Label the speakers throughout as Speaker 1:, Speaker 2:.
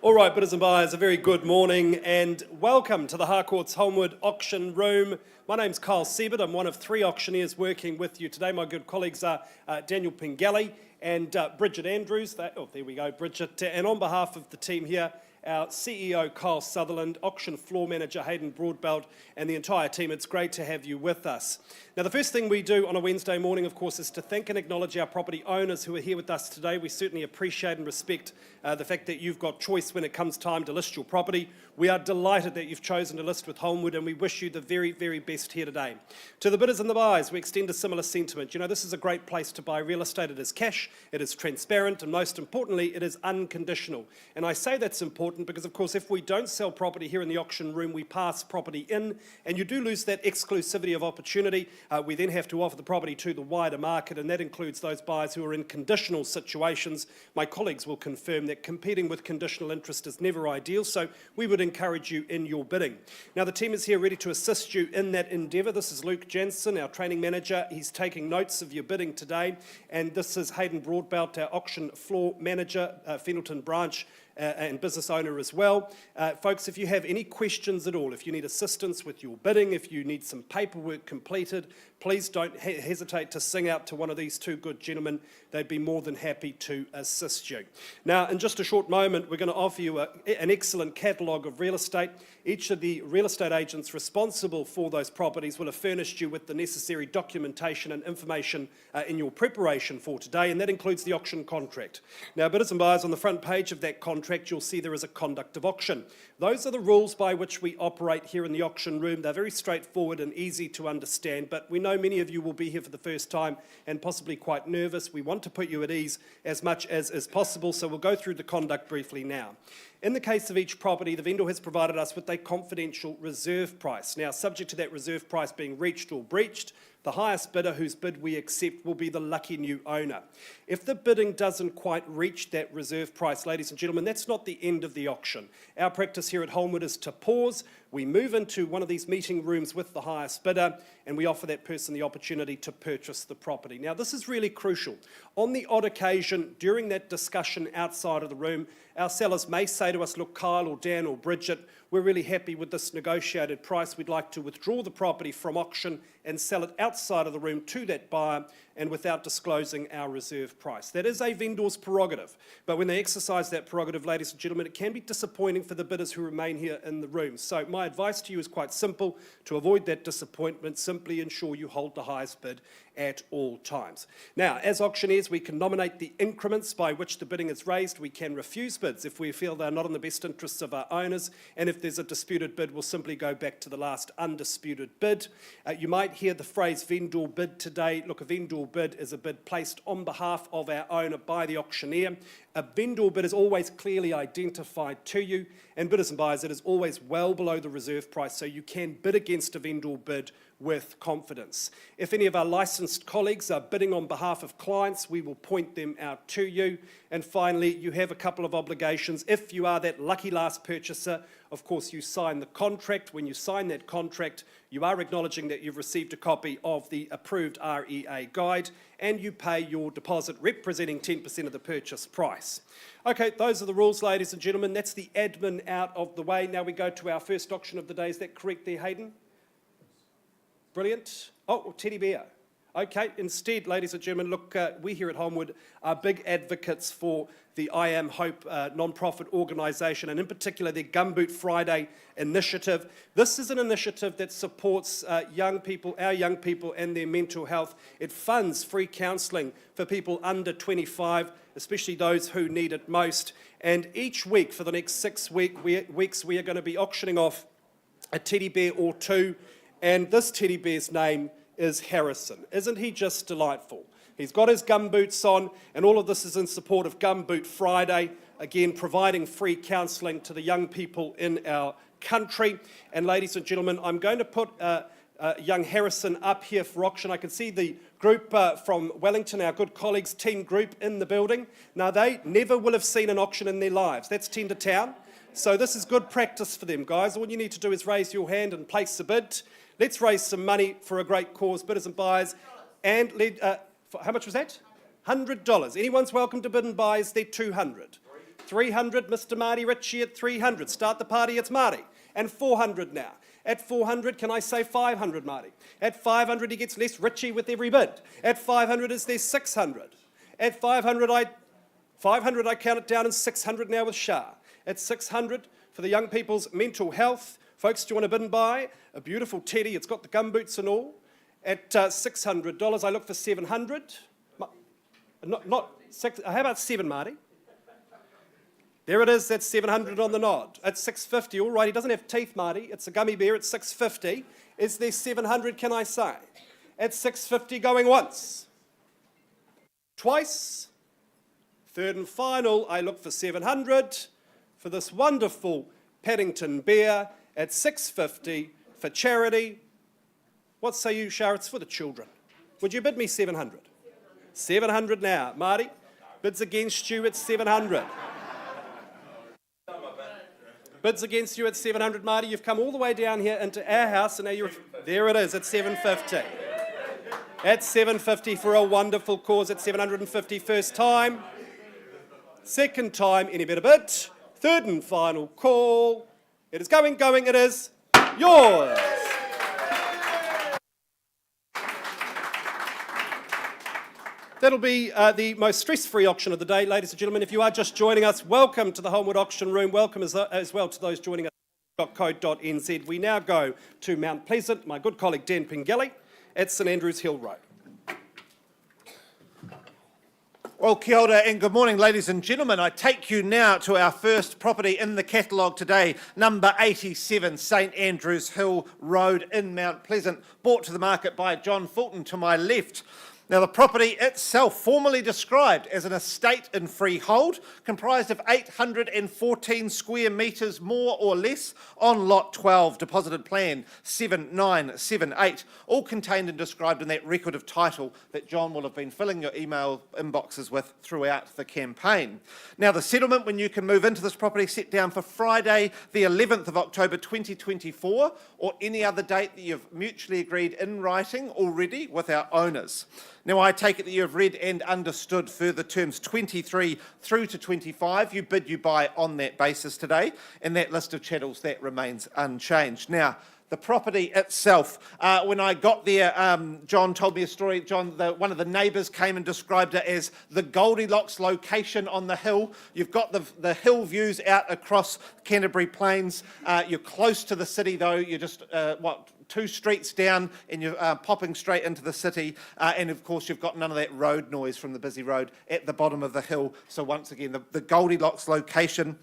Speaker 1: All right, bidders and buyers, a very good morning and welcome to the Harcourt's Holmwood auction room. My name's Kyle Siebert. I'm one of three auctioneers working with you today. My good colleagues are Daniel Pengelly and Bridget Andrews. There we go, Bridget. And on behalf of the team here, our CEO, Kyle Sutherland, auction floor manager, Hayden Broadbelt, and the entire team, it's great to have you with us. Now, the first thing we do on a Wednesday morning, of course, is to thank and acknowledge our property owners who are here with us today. We certainly appreciate and respect the fact that you've got choice when it comes time to list your property. We are delighted that you've chosen to list with Holmwood, and we wish you the very, very best here today. To the bidders and the buyers, we extend a similar sentiment. You know, this is a great place to buy real estate. It is cash, it is transparent, and most importantly, it is unconditional. And I say that's important because, of course, if we don't sell property here in the auction room, we pass property in, and you do lose that exclusivity of opportunity. We then have to offer the property to the wider market, and that includes those buyers who are in conditional situations. My colleagues will confirm that competing with conditional interest is never ideal, so we would encourage you in your bidding. Now, the team is here ready to assist you in that endeavour. This is Luke Jansen, our training manager. He's taking notes of your bidding today, and this is Hayden Broadbelt, our auction floor manager, Fenelton branch, and business owner as well. Folks, if you have any questions at all, if you need assistance with your bidding, if you need some paperwork completed, please don't hesitate to sing out to one of these two good gentlemen. They'd be more than happy to assist you. Now, in just a short moment, we're going to offer you an excellent catalogue of real estate. Each of the real estate agents responsible for those properties will have furnished you with the necessary documentation and information in your preparation for today, and that includes the auction contract. Now, bidders and buyers, on the front page of that contract, you'll see there is a conduct of auction. Those are the rules by which we operate here in the auction room. They're very straightforward and easy to understand, but we know many of you will be here for the first time and possibly quite nervous. We want to put you at ease as much as is possible, so we'll go through the conduct briefly now. In the case of each property, the vendor has provided us with a confidential reserve price. Now, subject to that reserve price being reached or breached, the highest bidder whose bid we accept will be the lucky new owner. If the bidding doesn't quite reach that reserve price, ladies and gentlemen, that's not the end of the auction. Our practice here at Holmwood is to pause. We move into one of these meeting rooms with the highest bidder, and we offer that person the opportunity to purchase the property. Now, this is really crucial. On the odd occasion, during that discussion outside of the room, our sellers may say to us, look, Kyle or Dan or Bridget, we're really happy with this negotiated price. We'd like to withdraw the property from auction and sell it outside of the room to that buyer and without disclosing our reserve price. That is a vendor's prerogative. But when they exercise that prerogative, ladies and gentlemen, it can be disappointing for the bidders who remain here in the room. So my advice to you is quite simple. To avoid that disappointment, simply ensure you hold the highest bid at all times. Now, as auctioneers, we can nominate the increments by which the bidding is raised. We can refuse bids if we feel they're not in the best interests of our owners. And if there's a disputed bid, we'll simply go back to the last undisputed bid. You might hear the phrase vendor bid today. Look, a vendor bid is a bid placed on behalf of our owner by the auctioneer. A vendor bid is always clearly identified to you, and bidders and buyers, it is always well below the reserve price, so you can bid against a vendor bid with confidence. If any of our licensed colleagues are bidding on behalf of clients, we will point them out to you. And finally, you have a couple of obligations. If you are that lucky last purchaser, of course, you sign the contract. When you sign that contract, you are acknowledging that you've received a copy of the approved REA guide, and you pay your deposit representing 10% of the purchase price. Okay, those are the rules, ladies and gentlemen. That's the admin out of the way. Now we go to our first auction of the day. Is that correct there, Hayden? Brilliant. Oh, teddy bear. Okay, instead, ladies and gentlemen, look, we here at Holmwood are big advocates for the I Am Hope non-profit organisation, and in particular their Gumboot Friday initiative. This is an initiative that supports young people, our young people, and their mental health. It funds free counselling for people under 25, especially those who need it most. And each week, for the next 6 weeks, we are going to be auctioning off a teddy bear or two, and this teddy bear's name is Harrison. Isn't he just delightful? He's got his gumboots on, and all of this is in support of Gumboot Friday, again providing free counselling to the young people in our country. And ladies and gentlemen, I'm going to put young Harrison up here for auction. I can see the group from Wellington, our good colleagues, team group in the building. Now, they never will have seen an auction in their lives. That's 10 to town. So this is good practice for them, guys. All you need to do is raise your hand and place a bid. Let's raise some money for a great cause, bidders and buyers. And how much was that? $100. Anyone's welcome to bid and buy. Is there 200? 300, Mr. Marty Ritchie at 300. Start the party, it's Marty. And 400 now. At 400, can I say 500, Marty? At 500, he gets less Ritchie with every bid. At 500, is there 600? At 500, I count it down, and 600 now with Shah. At 600, for the young people's mental health, folks, do you want to bid and buy? A beautiful teddy, it's got the gumboots and all. At $600, I look for 700. Not six, how about 7, Marty? There it is, that's 700 on the nod. At 650, all right, he doesn't have teeth, Marty. It's a gummy bear at 650. Is there 700, can I say? At 650, going once. Twice. Third and final, I look for 700 for this wonderful Paddington bear at 650 for charity. What say you, Shah? It's for the children. Would you bid me 700? 700 now. Marty, bids against you at 700. Bids against you at 700, Marty. You've come all the way down here into our house, and now you're... There it is, at 750. At 750 for a wonderful cause at 750 first time. Second time, any better bid. Third and final call. It is going, it is yours. That'll be the most stress-free auction of the day, ladies and gentlemen. If you are just joining us, welcome to the Holmwood Auction Room. Welcome as well to those joining us at .co.nz. We now go to Mount Pleasant, my good colleague Dan Pengelly at St Andrews Hill Road.
Speaker 2: Well, kia ora and good morning, ladies and gentlemen. I take you now to our first property in the catalogue today, number 87, St Andrews Hill Road in Mount Pleasant, brought to the market by John Fulton to my left. Now, the property itself, formally described as an estate in freehold, comprised of 814 square metres, more or less, on Lot 12, deposited plan 7978, all contained and described in that record of title that John will have been filling your email inboxes with throughout the campaign. Now, the settlement, when you can move into this property, set down for Friday, the 11th of October 2024, or any other date that you've mutually agreed in writing already with our owners. Now, I take it that you have read and understood further terms 23 through to 25. You bid, you buy on that basis today, and that list of chattels, that remains unchanged. Now, the property itself, when I got there, John told me a story. John, one of the neighbours came and described it as the Goldilocks location on the hill. You've got the hill views out across Canterbury Plains. You're close to the city, though. You're just, 2 streets down, and you're popping straight into the city. And, of course, you've got none of that road noise from the busy road at the bottom of the hill. So, once again, the Goldilocks location.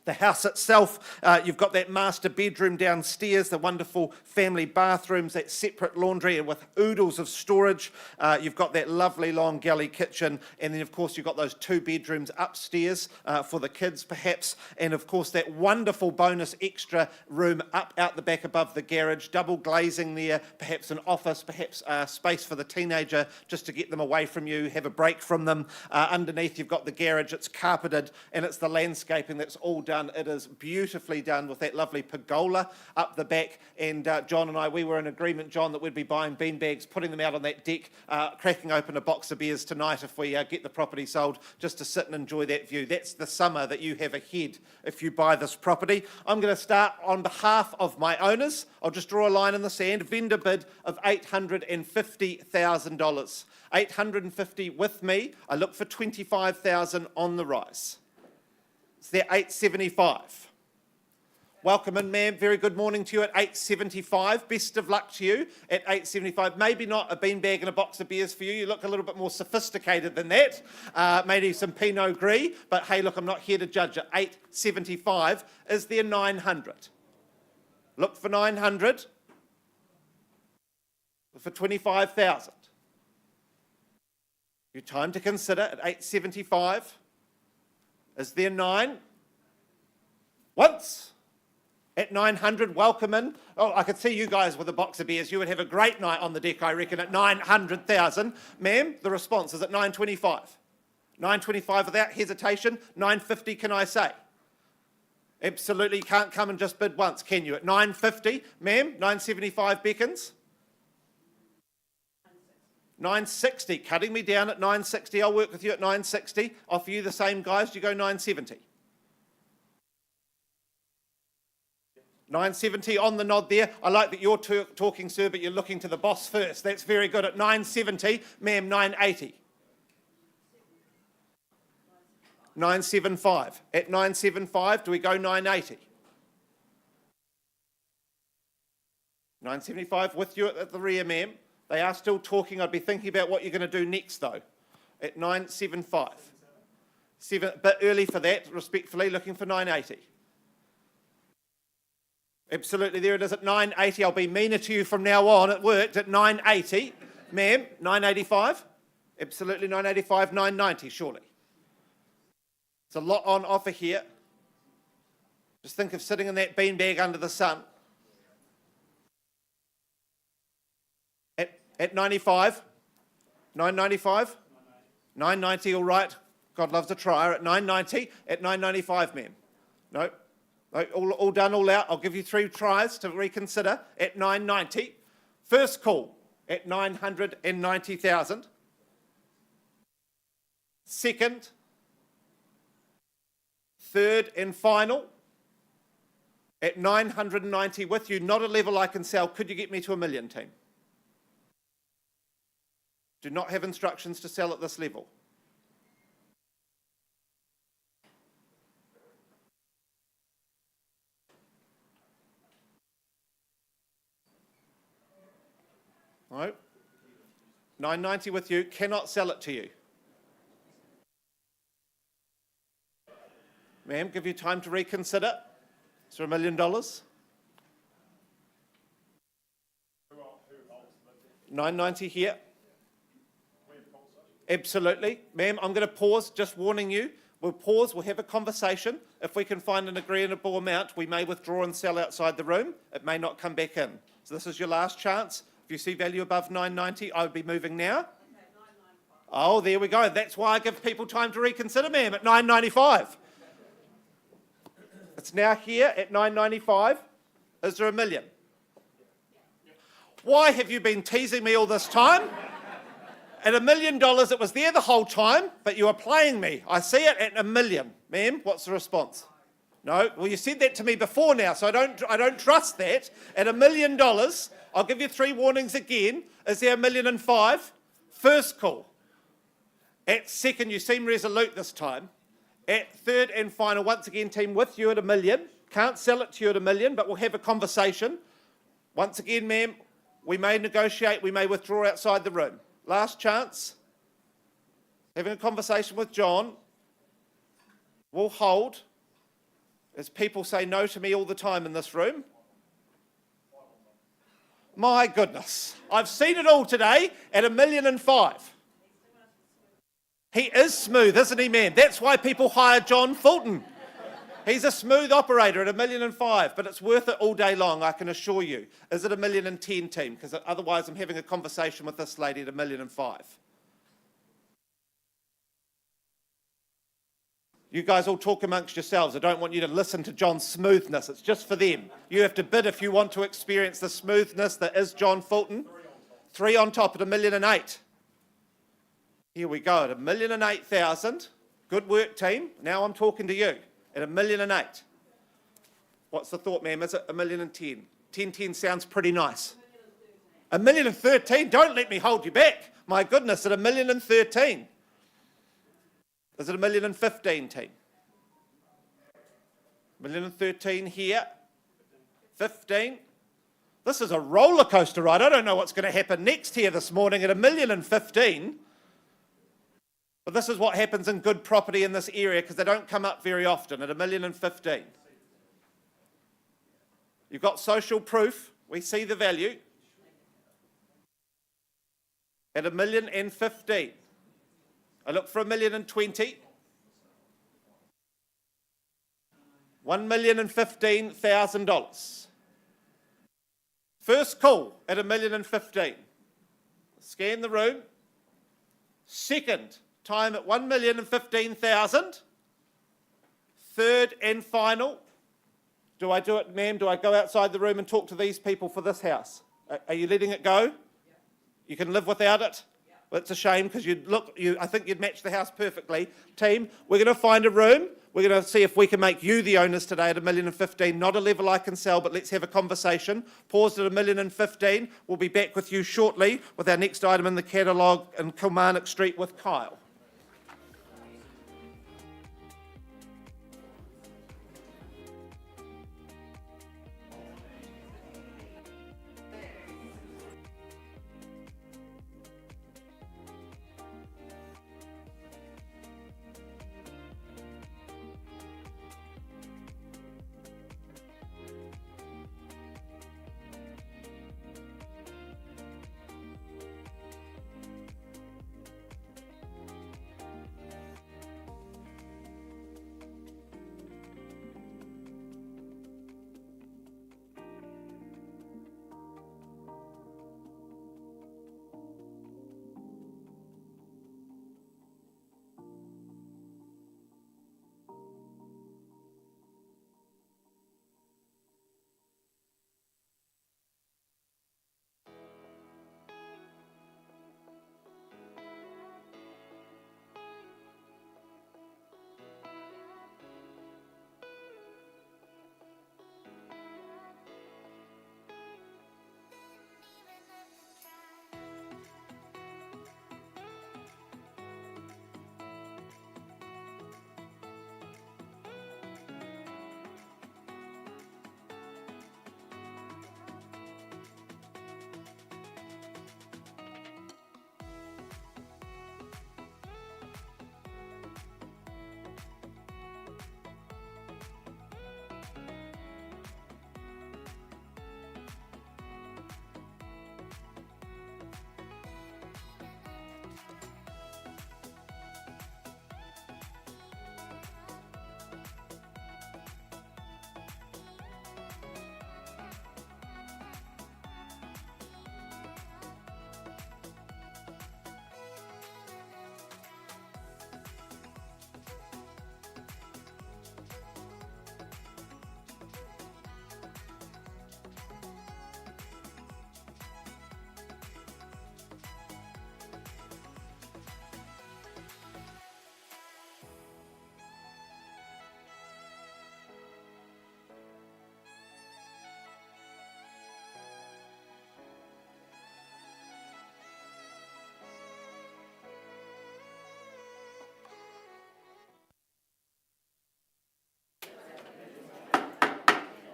Speaker 2: The house itself, you've got that master bedroom downstairs, the wonderful family bathrooms, that separate laundry and with oodles of storage. You've got that lovely long galley kitchen, and then of course you've got those 2 bedrooms upstairs for the kids perhaps, and of course that wonderful bonus extra room up out the back above the garage, double glazing there, perhaps an office, perhaps space for the teenager just to get them away from you, have a break from them. Underneath you've got the garage, it's carpeted, and it's the landscaping that's all done. It is beautifully done with that lovely pergola up the back, and John and I, we were in agreement, John, that we'd be buying beanbags, putting them out on that deck, cracking open a box of beers tonight if we get the property sold, just to sit and enjoy that view. That's the summer that you have ahead if you buy this property. I'm going to start on behalf of my owners. I'll just draw a line in the sand. Vendor bid of $850,000. $850,000 with me. I look for $25,000 on the rise. It's there, $875,000. Welcome in, ma'am. Very good morning to you at $875,000. Best of luck to you at $875,000. Maybe not a beanbag and a box of beers for you. You look a little bit more sophisticated than that. Maybe some Pinot Gris. But hey, look, I'm not here to judge it. $875,000. Is there $900,000? Look for $900,000. Look for $25,000. Your time to consider at $875,000. Is there 9? Once. At $900,000, welcome in. Oh, I could see you guys with a box of beers. You would have a great night on the deck, I reckon, at $900,000. Ma'am, the response is at $925,000. $925,000 without hesitation. $950,000, can I say? Absolutely, you can't come and just bid once, can you? At $950,000, ma'am, $975,000 beckons. $960,000, cutting me down at $960,000. I'll work with you at $960,000. Offer you the same, guys. Do you go $970,000? 970 on the nod there. I like that you're talking, sir, but you're looking to the boss first. That's very good. At 970, ma'am, 980. 975. At 975, do we go 980? 975 with you at the rear, ma'am. They are still talking. I'd be thinking about what you're going to do next, though. At 975. A bit early for that, respectfully, looking for 980. Absolutely, there it is at 980. I'll be meaner to you from now on. It worked at 980. Ma'am, 985? Absolutely 985, 990, surely. It's a lot on offer here. Just think of sitting in that beanbag under the sun. At 95? 995? 990, all right. God loves a trier. At 990? At 995, ma'am. No. All done, all out. I'll give you 3 tries to reconsider at 990. First call at 990,000. Second, third and final at 990 with you. Not a level I can sell. Could you get me to $1 million, team? Do not have instructions to sell at this level. No. 990 with you, cannot sell it to you. Ma'am, give you time to reconsider. Is there $1 million? 990 here. Absolutely. Ma'am, I'm going to pause, just warning you. We'll pause, we'll have a conversation. If we can find an agreeable amount, we may withdraw and sell outside the room. It may not come back in. So this is your last chance. If you see value above 990, I would be moving now. Okay, 995. Oh, there we go. That's why I give people time to reconsider, ma'am, at 995. It's now here at 995. Is there $1 million? Why have you been teasing me all this time? At $1 million, it was there the whole time, but you are playing me. I see it at $1 million. Ma'am, what's the response? No? Well, you said that to me before now, so I don't trust that. At $1 million, I'll give you 3 warnings again. Is there $1.5 million? First call. At second, you seem resolute this time. At third and final, once again, team, with you at $1 million. Can't sell it to you at $1 million, but we'll have a conversation. Once again, ma'am, we may negotiate, we may withdraw outside the room. Last chance. Having a conversation with John. We'll hold, as people say no to me all the time in this room. My goodness. I've seen it all today at $1.5 million. He is smooth, isn't he, man? That's why people hire John Fulton. He's a smooth operator at $1.5 million, but it's worth it all day long, I can assure you. Is it $1.10 million, team? Because otherwise I'm having a conversation with this lady at $1.5 million. You guys all talk amongst yourselves. I don't want you to listen to John's smoothness. It's just for them. You have to bid if you want to experience the smoothness that is John Fulton. 3 on top at $1.8 million. Here we go at $1.8 million. Good work, team. Now I'm talking to you. At $1.8 million. What's the thought, ma'am? Is it $1.10 million? 10 sounds pretty nice. $1.13 million? Don't let me hold you back. My goodness, at $1.13 million. Is it $1.15 million, team? $1.13 million here. 15. This is a roller coaster ride. I don't know what's going to happen next here this morning at $1.15 million. But this is what happens in good property in this area because they don't come up very often at $1.15 million. You've got social proof. We see the value. At $1.15 million. I look for $1.20 million. $1,015,000. First call at $1.15 million. Scan the room. Second time at $1,015,000. Third and final. Do I do it, ma'am? Do I go outside the room and talk to these people for this house? Are you letting it go? You can live without it? Well, it's a shame because I think you'd match the house perfectly. Team, we're going to find a room. We're going to see if we can make you the owners today at $1,015,000. Not a level I can sell, but let's have a conversation. Paused at $1,015,000. We'll be back with you shortly with our next item in the catalogue in Kilmarnock Street with Kyle.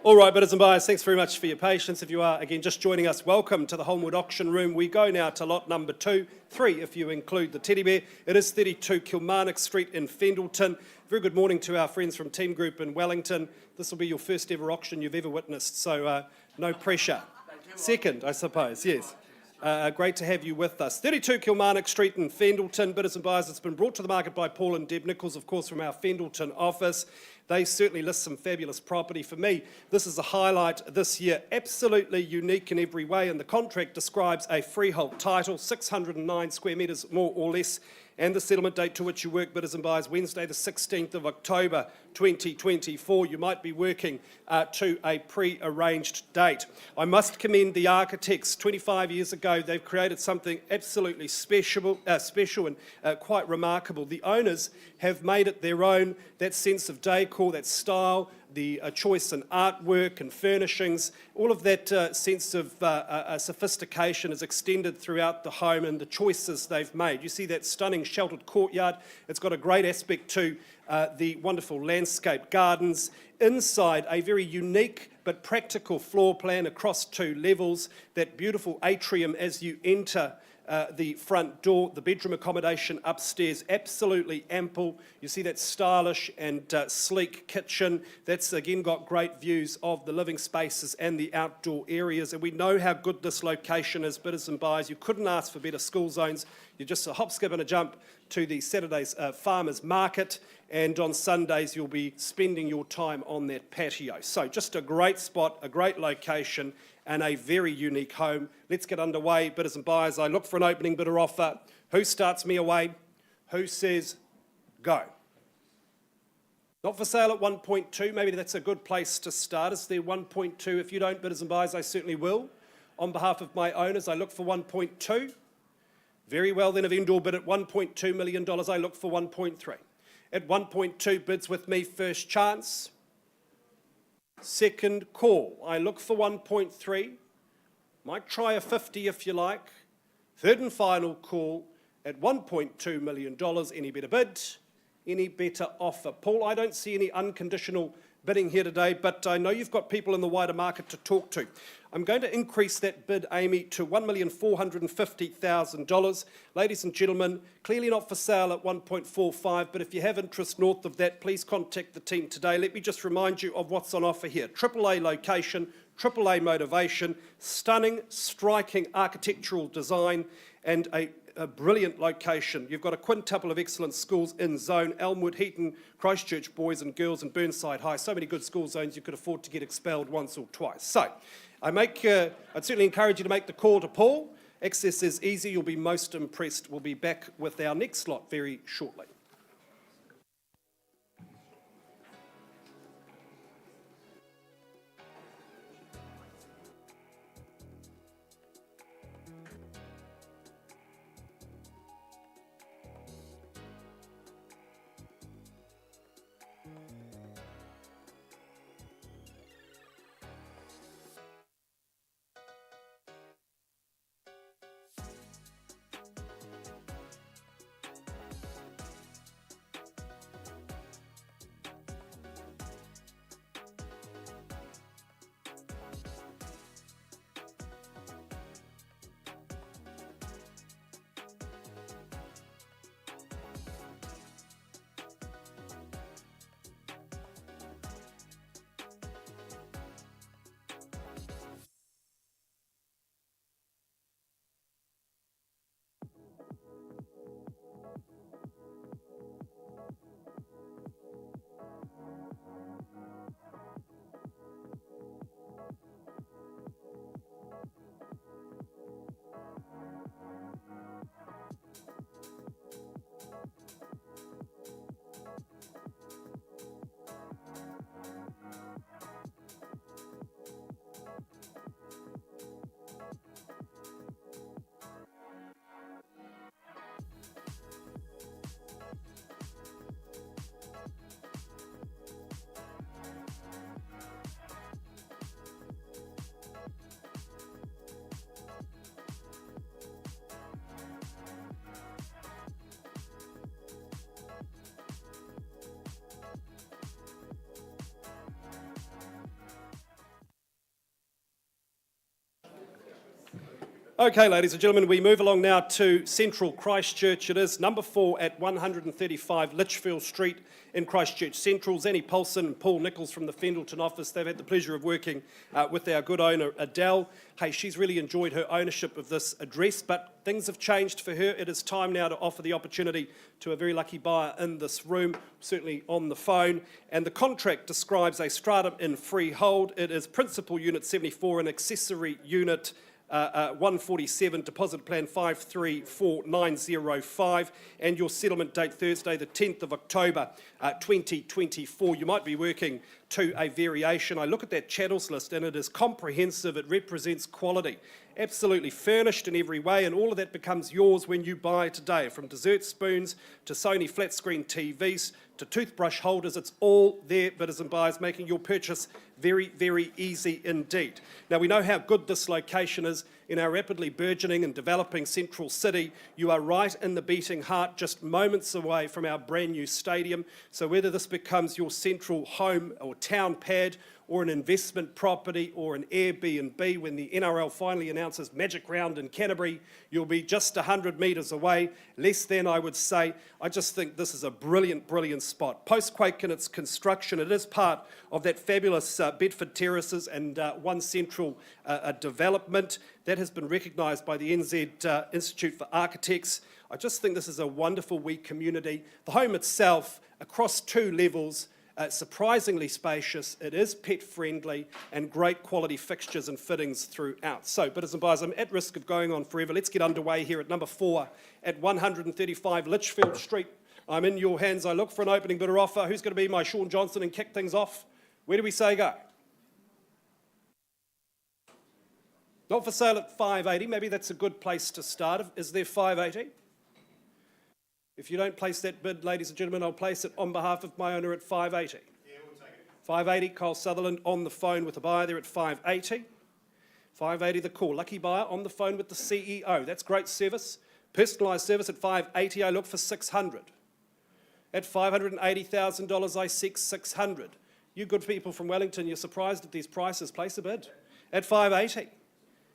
Speaker 1: All right, bidders and buyers, thanks very much for your patience. If you are, again, just joining us, welcome to the Holmwood auction room. We go now to lot number 2, 3 if you include the teddy bear. It is 32 Kilmarnock Street in Fendalton. Very good morning to our friends from Team Group in Wellington. This will be your first ever auction you've ever witnessed, so no pressure. Second, I suppose, yes. Great to have you with us. 32 Kilmarnock Street in Fendalton. Bidders and buyers, it's been brought to the market by Paul and Deb Nichols, of course, from our Fendalton office. They certainly list some fabulous property. For me, this is a highlight this year. Absolutely unique in every way, and the contract describes a freehold title, 609 square metres, more or less, and the settlement date to which you work, bidders and buyers, Wednesday the 16th of October 2024. You might be working to a pre-arranged date. I must commend the architects. 25 years ago, they've created something absolutely special and quite remarkable. The owners have made it their own, that sense of decor, that style, the choice in artwork and furnishings, all of that sense of sophistication is extended throughout the home and the choices they've made. You see that stunning sheltered courtyard. It's got a great aspect to the wonderful landscape gardens. Inside, a very unique but practical floor plan across 2 levels. That beautiful atrium as you enter the front door, the bedroom accommodation upstairs, absolutely ample. You see that stylish and sleek kitchen. That's again got great views of the living spaces and the outdoor areas. And we know how good this location is, bidders and buyers. You couldn't ask for better school zones. You're just a hop, skip and a jump to the Saturday's farmers market. And on Sundays, you'll be spending your time on that patio. So just a great spot, a great location, and a very unique home. Let's get underway, bidders and buyers. I look for an opening bidder offer. Who starts me away? Who says go? Not for sale at 1.2. Maybe that's a good place to start. Is there 1.2? If you don't, bidders and buyers, I certainly will. On behalf of my owners, I look for 1.2. Very well then, a vendor bid at $1.2 million, I look for 1.3. At 1.2, bids with me, first chance. Second call, I look for 1.3. Might try a 50 if you like. Third and final call at $1.2 million. Any better bid? Any better offer? Paul, I don't see any unconditional bidding here today, but I know you've got people in the wider market to talk to. I'm going to increase that bid, Amy, to $1,450,000. Ladies and gentlemen, clearly not for sale at 1.45, but if you have interest north of that, please contact the team today. Let me just remind you of what's on offer here. AAA location, AAA motivation, stunning, striking architectural design, and a brilliant location. You've got a quintuple of excellent schools in zone: Holmwood, Heaton, Christchurch boys and girls, and Burnside High. So many good school zones you could afford to get expelled once or twice. So I'd certainly encourage you to make the call to Paul. Access is easy. You'll be most impressed. We'll be back with our next slot very shortly. Okay, ladies and gentlemen, we move along now to Central Christchurch. It is number 4 at 135 Litchfield Street in Christchurch Central. Zanny Paulson and Paul Nichols from the Fendalton office, they've had the pleasure of working with our good owner, Adele. Hey, she's really enjoyed her ownership of this address, but things have changed for her. It is time now to offer the opportunity to a very lucky buyer in this room, certainly on the phone. And the contract describes a stratum in freehold. It is principal unit 74 and accessory unit 147, deposit plan 534905, and your settlement date Thursday the 10th of October 2024. You might be working to a variation. I look at that channels list and it is comprehensive. It represents quality, absolutely furnished in every way, and all of that becomes yours when you buy today. From dessert spoons to Sony flat screen TVs to toothbrush holders, it's all there, bidders and buyers, making your purchase very, very easy indeed. Now, we know how good this location is in our rapidly burgeoning and developing central city. You are right in the beating heart, just moments away from our brand new stadium. So whether this becomes your central home or town pad, or an investment property, or an Airbnb, when the NRL finally announces Magic Round in Canterbury, you'll be just 100 metres away, less than, I would say. I just think this is a brilliant, brilliant spot. Post-quake in its construction, it is part of that fabulous Bedford Terraces and One Central development that has been recognised by the NZ Institute for Architects. I just think this is a wonderful wee community. The home itself, across 2 levels, surprisingly spacious, it is pet friendly, and great quality fixtures and fittings throughout. So, bidders and buyers, I'm at risk of going on forever. Let's get underway here at number 4 at 135 Litchfield Street. I'm in your hands. I look for an opening bidder offer. Who's going to be my Sean Johnson and kick things off? Where do we say go? Not for sale at 580. Maybe that's a good place to start. Is there 580? If you don't place that bid, ladies and gentlemen, I'll place it on behalf of my owner at 580.
Speaker 3: Yeah, we'll take it.
Speaker 1: 580, Kyle Sutherland on the phone with the buyer there at 580. 580 the call. Lucky buyer on the phone with the CEO. That's great service. Personalised service at 580. I look for 600. At $580,000, I seek 600. You good people from Wellington, you're surprised at these prices. Place a bid. At 580.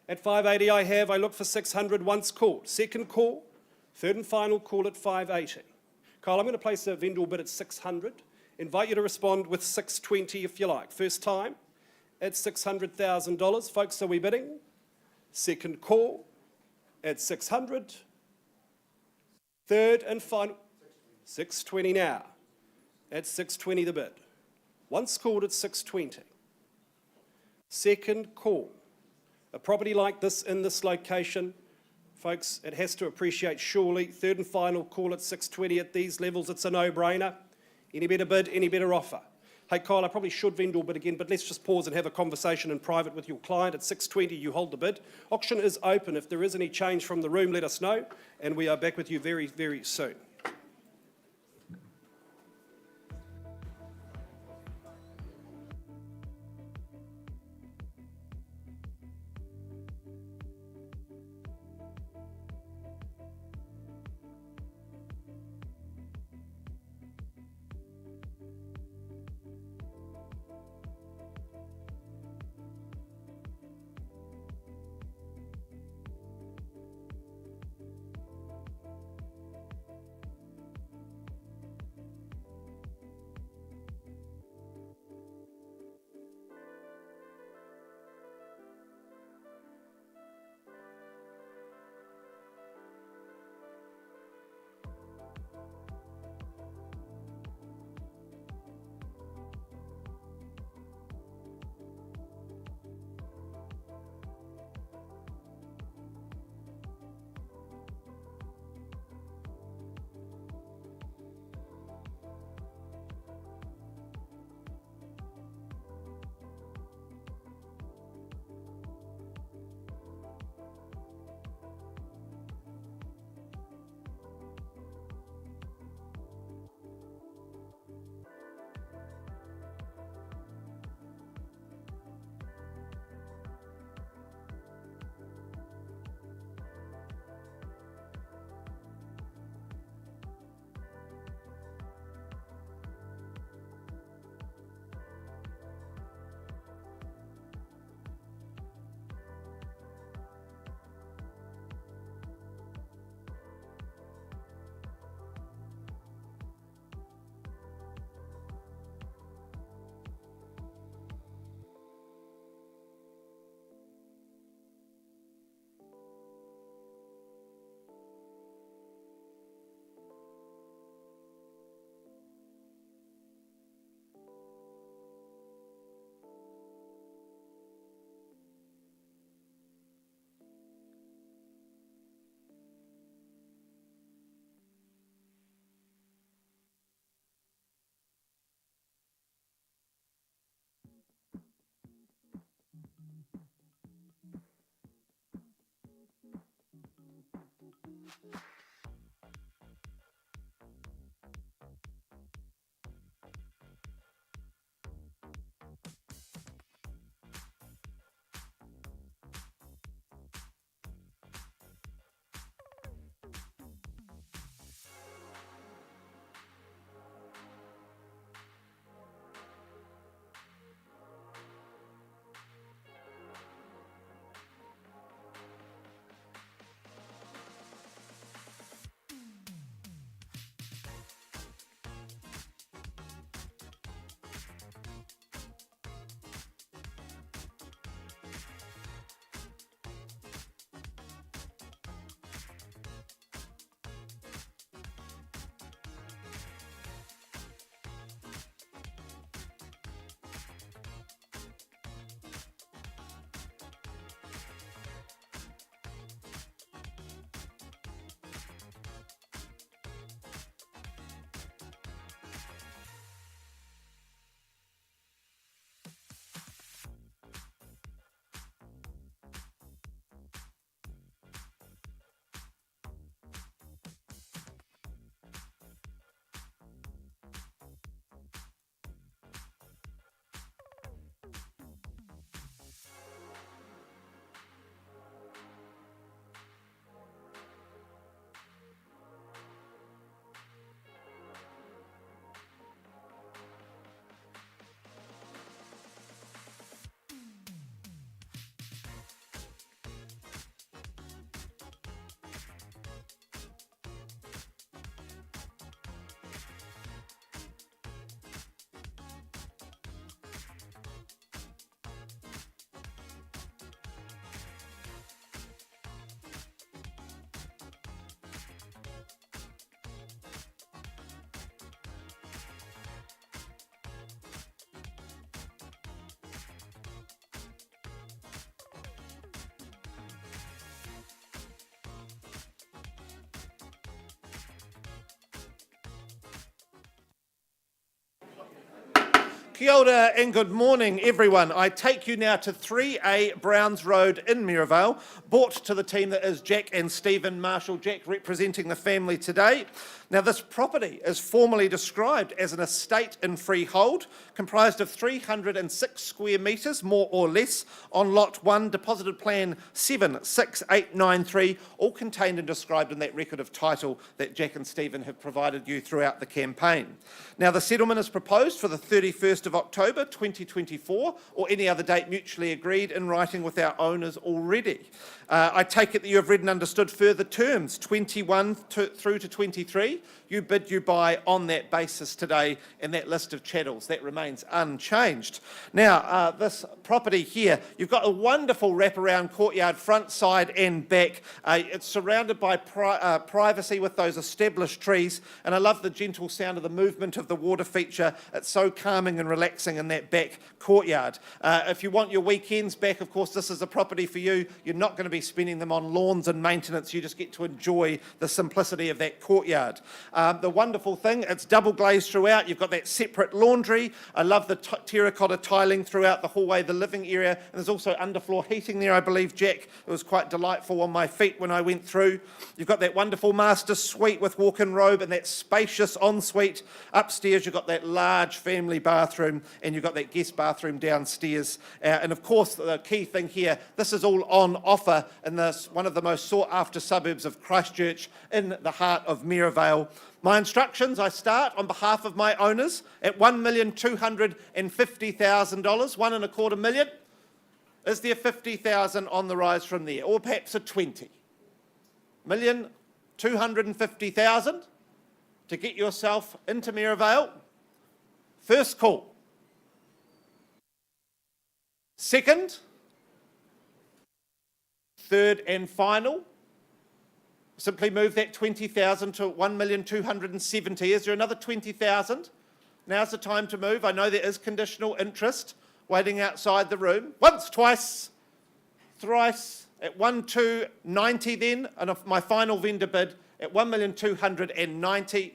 Speaker 1: At 580 I look for 600 once called. Second call. Third and final call at 580. Kyle, I'm going to place a vendor bid at 600. Invite you to respond with 620 if you like. First time at $600,000. Folks, are we bidding? Second call at 600. Third and final, 620 now. At 620 the bid. Once called at 620. Second call. A property like this in this location, folks, it has to appreciate surely. Third and final call at 620 at these levels. It's a no-brainer. Any better bid, any better offer. Hey, Kyle, I probably should vendor bid again, but let's just pause and have a conversation in private with your client. At 620, you hold the bid. Auction is open. If there is any change from the room, let us know, and we are back with you very, very soon.
Speaker 2: Kia ora and good morning, everyone. I take you now to 3A Browns Road in Mirrorvale, bought to the team that is Jack and Stephen Marshall. Jack representing the family today. Now, this property is formally described as an estate in freehold, comprised of 306 square metres, more or less, on Lot 1, Deposited Plan 76893, all contained and described in that record of title that Jack and Stephen have provided you throughout the campaign. Now, the settlement is proposed for the 31st of October 2024, or any other date mutually agreed in writing with our owners already. I take it that you have read and understood further terms, 21 through to 23. You bid, you buy on that basis today, and that list of chattels, that remains unchanged. Now, this property here, you've got a wonderful wraparound courtyard, front, side and back. It's surrounded by privacy with those established trees, and I love the gentle sound of the movement of the water feature. It's so calming and relaxing in that back courtyard. If you want your weekends back, of course, this is a property for you. You're not going to be spending them on lawns and maintenance. You just get to enjoy the simplicity of that courtyard. The wonderful thing, it's double glazed throughout. You've got that separate laundry. I love the terracotta tiling throughout the hallway, the living area, and there's also underfloor heating there, I believe, Jack. It was quite delightful on my feet when I went through. You've got that wonderful master suite with walk-in robe and that spacious ensuite. Upstairs, you've got that large family bathroom, and you've got that guest bathroom downstairs. And of course, the key thing here, this is all on offer in one of the most sought-after suburbs of Christchurch in the heart of Mirrorvale. My instructions, I start on behalf of my owners at $1,250,000, $1.25 million. Is there 50,000 on the rise from there, or perhaps a 20? $1,250,000 to get yourself into Mirrorvale. First call. Second, third and final. Simply move that 20,000 to 1,270,000. Is there another 20,000? Now's the time to move. I know there is conditional interest waiting outside the room. Once, twice, thrice, at 1,290 then, and my final vendor bid at 1,290,000.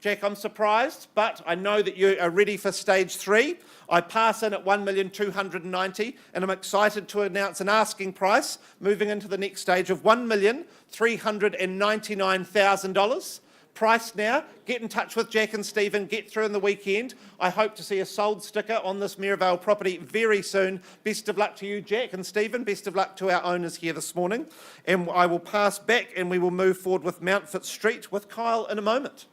Speaker 2: Jack, I'm surprised, but I know that you are ready for stage 3. I pass in at 1,290,000, and I'm excited to announce an asking price moving into the next stage of $1,399,000. Price now. Get in touch with Jack and Stephen. Get through in the weekend. I hope to see a sold sticker on this Mirrorvale property very soon. Best of luck to you, Jack and Stephen. Best of luck to our owners here this morning. And I will pass back, and we will move forward with Mountfort Street with Kyle in a moment.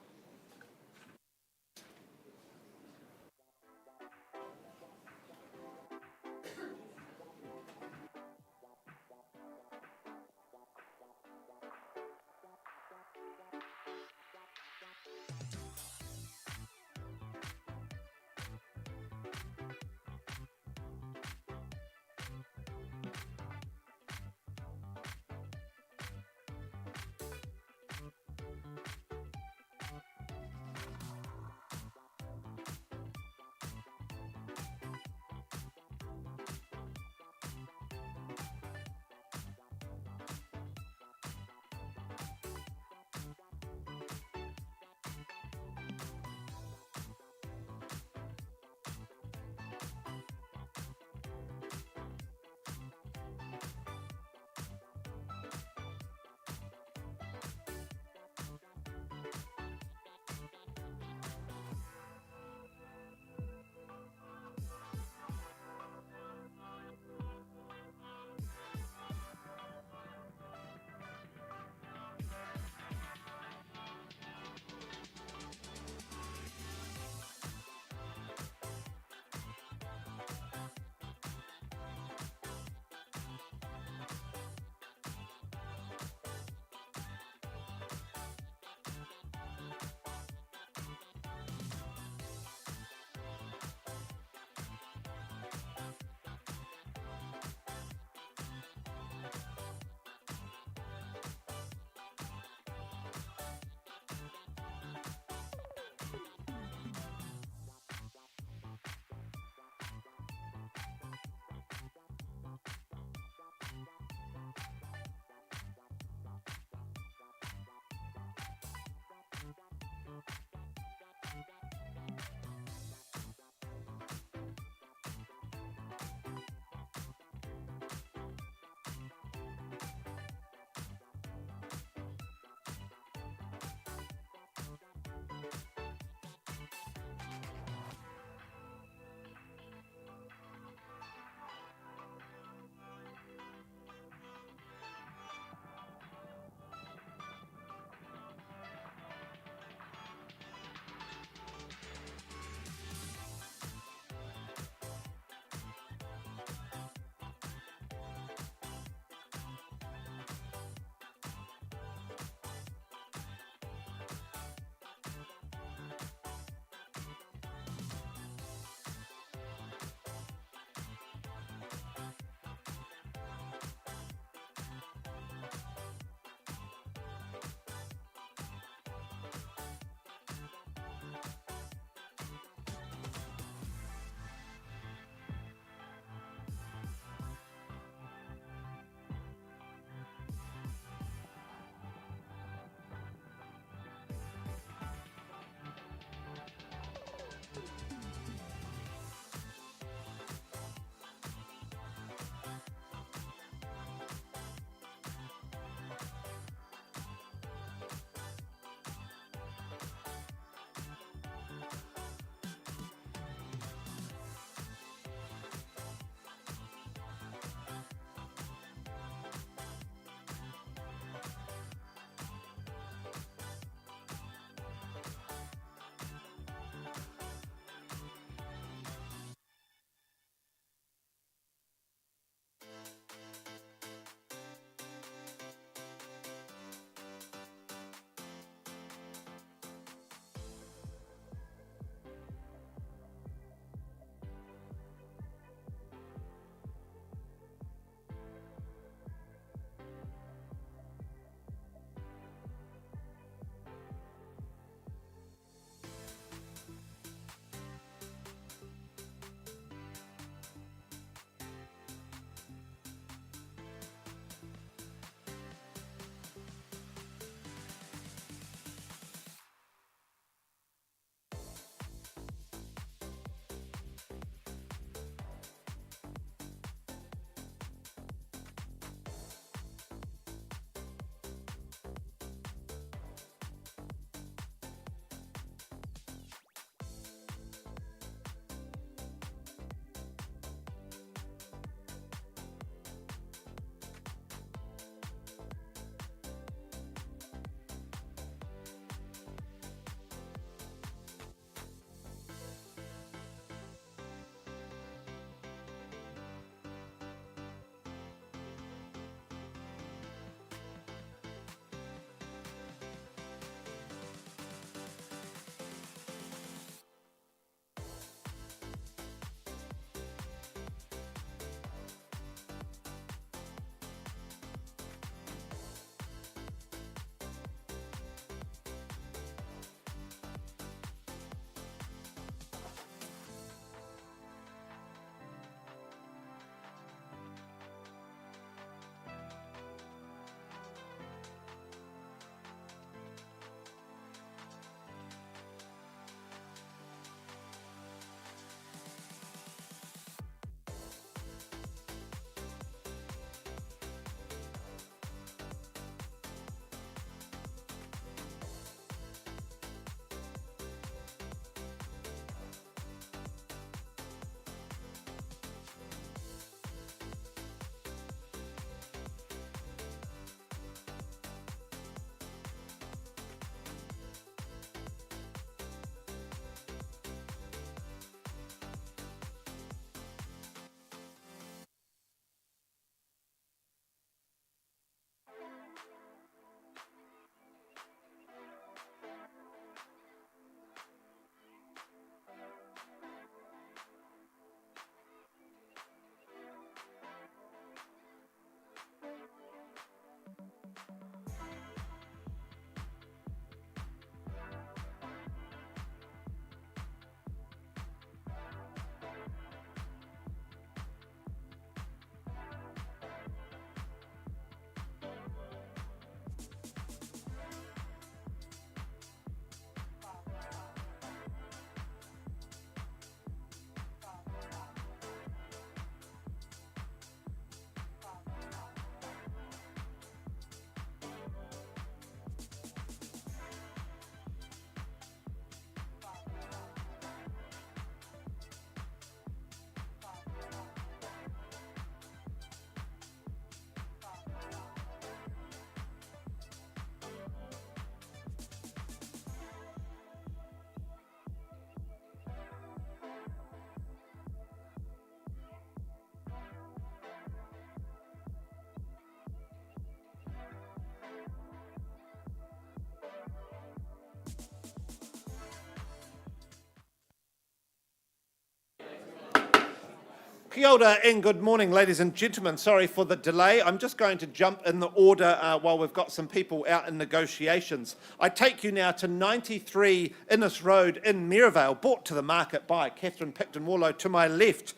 Speaker 2: Kia ora and good morning, ladies and gentlemen. Sorry for the delay. I'm just going to jump in the order while we've got some people out in negotiations. I take you now to 93 Innes Road in Maryvale, brought to the market by Catherine Picton-Warlow to my left.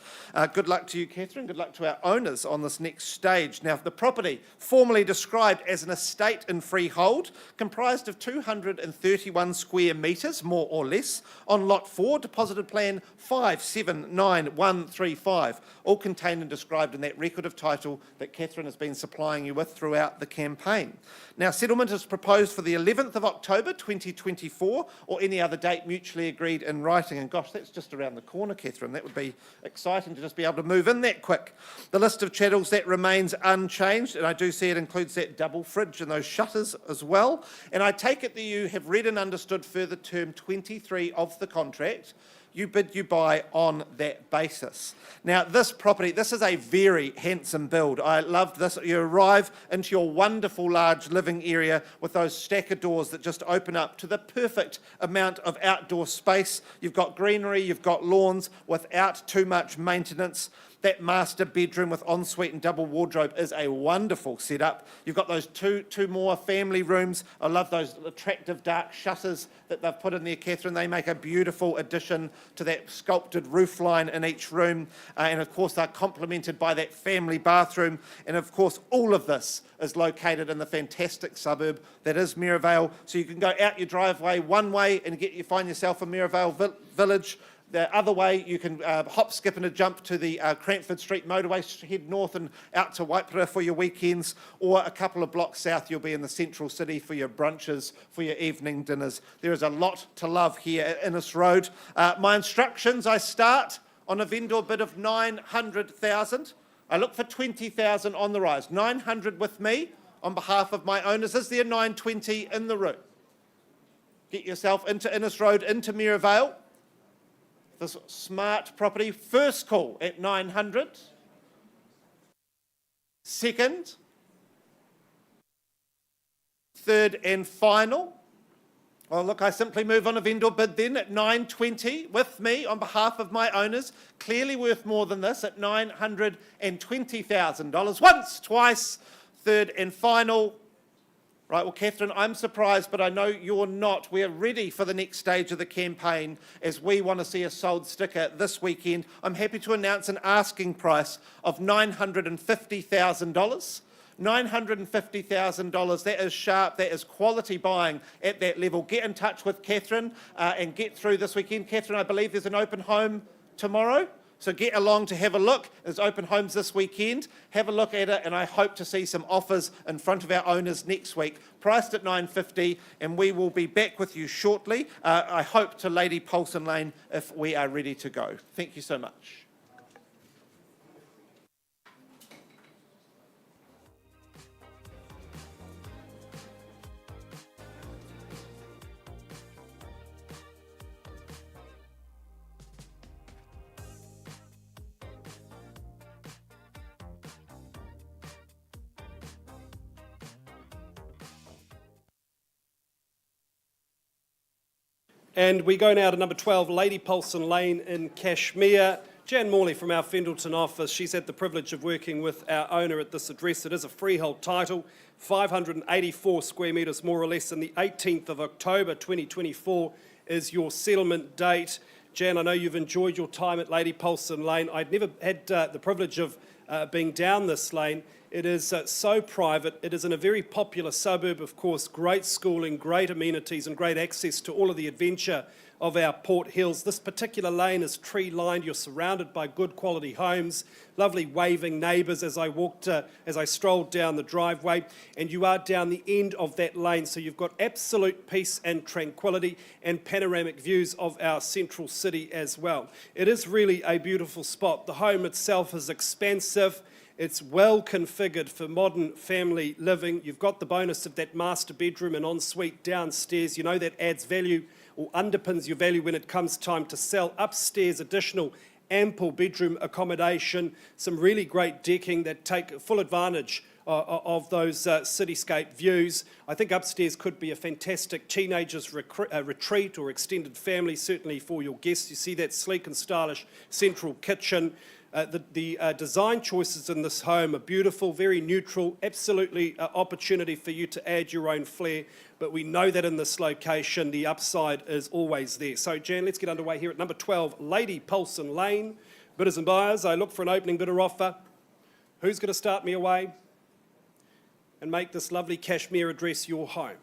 Speaker 2: Good luck to you, Catherine. Good luck to our owners on this next stage. Now, the property, formerly described as an estate in freehold, comprised of 231 square metres, more or less, on Lot 4, deposited plan 579135. All contained and described in that record of title that Catherine has been supplying you with throughout the campaign. Now, settlement is proposed for the 11th of October 2024 or any other date mutually agreed in writing. And gosh, that's just around the corner, Catherine. That would be exciting to just be able to move in that quick. The list of chattels, that remains unchanged, and I do see it includes that double fridge and those shutters as well. And I take it that you have read and understood further term 23 of the contract. You bid, you buy on that basis. Now, this property, this is a very handsome build. I love this. You arrive into your wonderful large living area with those stacker doors that just open up to the perfect amount of outdoor space. You've got greenery, you've got lawns without too much maintenance. That master bedroom with ensuite and double wardrobe is a wonderful setup. You've got those two more family rooms. I love those attractive dark shutters that they've put in there, Catherine. They make a beautiful addition to that sculpted roofline in each room. And of course, they're complemented by that family bathroom. And of course, all of this is located in the fantastic suburb that is Maryvale. So you can go out your driveway one way and find yourself in Maryvale Village. The other way, you can hop, skip and a jump to the Crampford Street motorway, head north and out to Waipara for your weekends, or a couple of blocks south, you'll be in the central city for your brunches, for your evening dinners. There is a lot to love here at Innes Road. My instructions, I start on a vendor bid of 900,000. I look for 20,000 on the rise. 900 with me on behalf of my owners. Is there 920 in the room? Get yourself into Innes Road, into Maryvale. This smart property, first call at 900. Second, third and final. Well, look, I simply move on a vendor bid then at 920 with me on behalf of my owners. Clearly worth more than this at $920,000. Once, twice, third and final. Right, well, Catherine, I'm surprised, but I know you're not. We're ready for the next stage of the campaign as we want to see a sold sticker this weekend. I'm happy to announce an asking price of $950,000. $950,000, that is sharp, that is quality buying at that level. Get in touch with Catherine and get through this weekend. Catherine, I believe there's an open home tomorrow. So get along to have a look. There's open homes this weekend. Have a look at it, and I hope to see some offers in front of our owners next week, priced at $950, and we will be back with you shortly. I hope to Lady Polson Lane if we are ready to go. Thank you so much.
Speaker 1: And we go now to number 12, Lady Polson Lane in Cashmere. Jan Morley from our Fendalton office, she's had the privilege of working with our owner at this address. It is a freehold title, 584 square metres more or less, and the 18th of October 2024 is your settlement date. Jan, I know you've enjoyed your time at Lady Polson Lane. I'd never had the privilege of being down this lane. It is so private. It is in a very popular suburb, of course, great schooling, great amenities and great access to all of the adventure of our Port Hills. This particular lane is tree-lined. You're surrounded by good quality homes, lovely waving neighbours as I strolled down the driveway, and you are down the end of that lane, so you've got absolute peace and tranquility and panoramic views of our central city as well. It is really a beautiful spot. The home itself is expansive. It's well configured for modern family living. You've got the bonus of that master bedroom and ensuite downstairs. You know that adds value or underpins your value when it comes time to sell. Upstairs, additional ample bedroom accommodation, some really great decking that take full advantage of those cityscape views. I think upstairs could be a fantastic teenagers retreat or extended family, certainly for your guests. You see that sleek and stylish central kitchen. The design choices in this home are beautiful, very neutral, absolutely opportunity for you to add your own flair, but we know that in this location the upside is always there. So Jan, let's get underway here at number 12, Lady Paulson Lane. Bidders and buyers, I look for an opening bidder offer. Who's going to start me away and make this lovely cashmere address your home?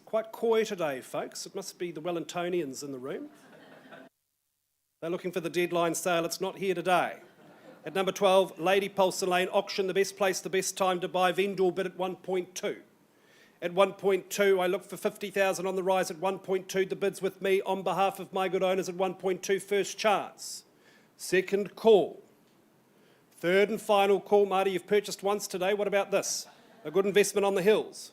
Speaker 1: Quite coy today, folks. It must be the Wellingtonians in the room. They're looking for the deadline sale. It's not here today. At number 12, Lady Paulson Lane, auction, the best place, the best time to buy, vendor bid at 1.2. At 1.2, I look for 50,000 on the rise at 1.2. The bid's with me on behalf of my good owners at 1.2, first chance. Second call. Third and final call. Marty, you've purchased once today. What about this? A good investment on the hills.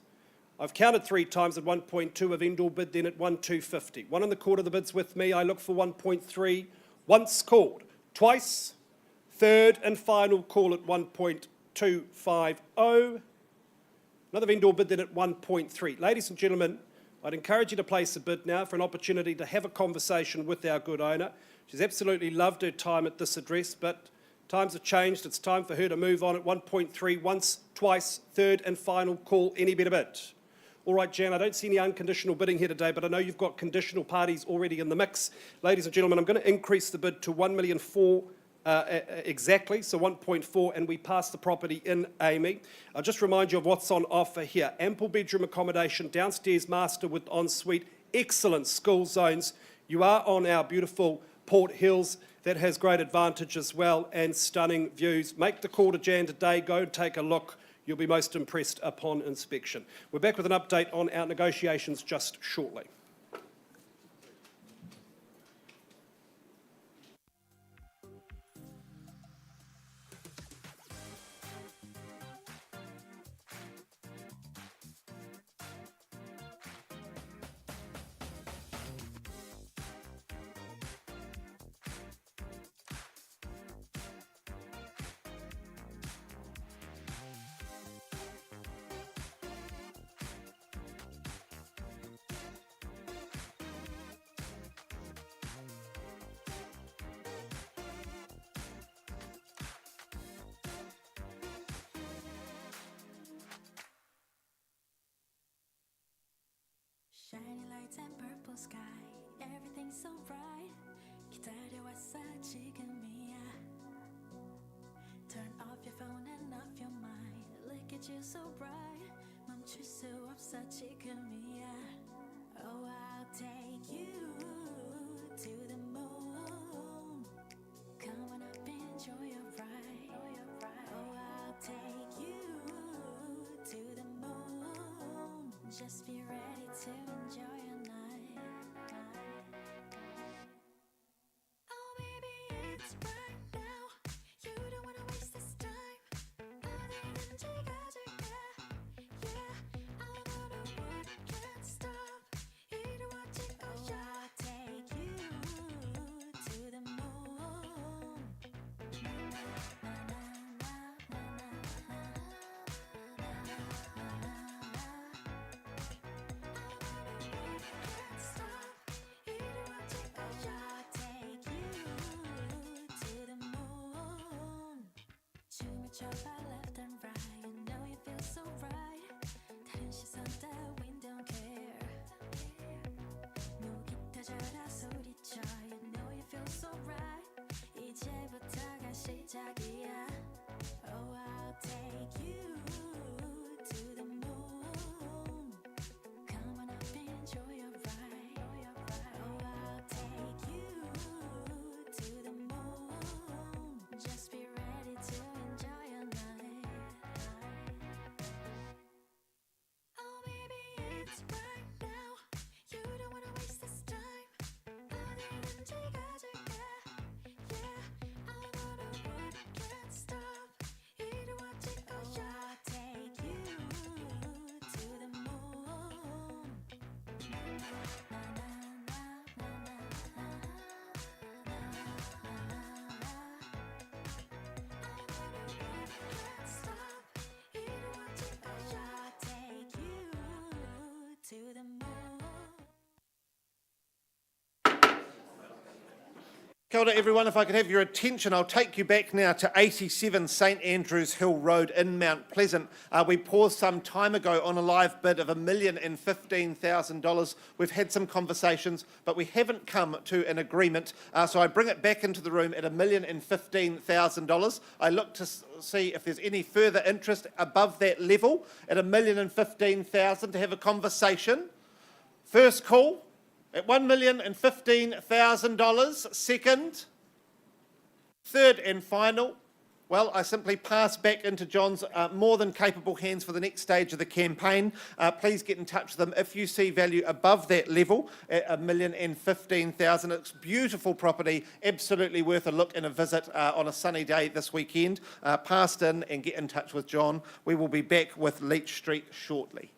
Speaker 1: I've counted 3 times at 1.2, a vendor bid then at 1.250. One in the quarter, the bid's with me. I look for 1.3. Once called, twice, third and final call at 1.250. Another vendor bid then at 1.3. Ladies and gentlemen, I'd encourage you to place a bid now for an opportunity to have a conversation with our good owner. She's absolutely loved her time at this address, but times have changed. It's time for her to move on at 1.3, once, twice, third and final call, any better bid. All right, Jan, I don't see any unconditional bidding here today, but I know you've got conditional parties already in the mix. Ladies and gentlemen, I'm going to increase the bid to 1,000,004 exactly, so 1.4, and we pass the property in, Amy. I'll just remind you of what's on offer here. Ample bedroom accommodation, downstairs master with ensuite, excellent school zones. You are on our beautiful Port Hills. That has great advantage as well, and stunning views. Make the call to Jan today. Go and take a look. You'll be most impressed upon inspection. We're back with an update on our negotiations just shortly.
Speaker 3: Shiny lights and purple sky, everything's so bright. 기다려왔어 지금이야. Turn off your phone and off your mind. Look at you so bright. 멈출 수 없어 지금이야. Oh, I'll take you to the moon. Come on up, enjoy your ride. Oh, I'll take you to the moon. Just be ready to enjoy your night. Oh, baby, it's right now. You don't wanna waste this time. 어디든지 가줄게. Yeah, I'm on a road, can't stop. 이루어질 거야. I'll take you to the moon. Na na na na na na na na na na. Can't stop. 이루어질 거야. I'll take you to the moon. 춤을 춰봐 left and right. You know you feel so right. 다른 시선 따윈 don't care. 목이 터져라 소리쳐. You know you feel so right. 이제부터가 시작이야. Oh, I'll take you to the moon. Come on up, enjoy your ride. Oh, I'll take you to the moon. Just be ready to enjoy your night. Oh, baby, it's right now. You don't wanna waste this time. 어디든지 가줄게. Yeah, I'm on a road,
Speaker 2: Kia ora everyone, if I could have your attention, I'll take you back now to 87 St Andrews Hill Road in Mount Pleasant. We paused some time ago on a live bid of $1,015,000. We've had some conversations, but we haven't come to an agreement. So I bring it back into the room at $1,015,000. I look to see if there's any further interest above that level at $1,015,000 to have a conversation. First call. At $1,015,000, second, third and final. Well, I simply pass back into John's more than capable hands for the next stage of the campaign. Please get in touch with them if you see value above that level at $1,015,000. It's beautiful property, absolutely worth a look and a visit on a sunny day this weekend. Pass in and get in touch with John. We will be back with Leach Street shortly.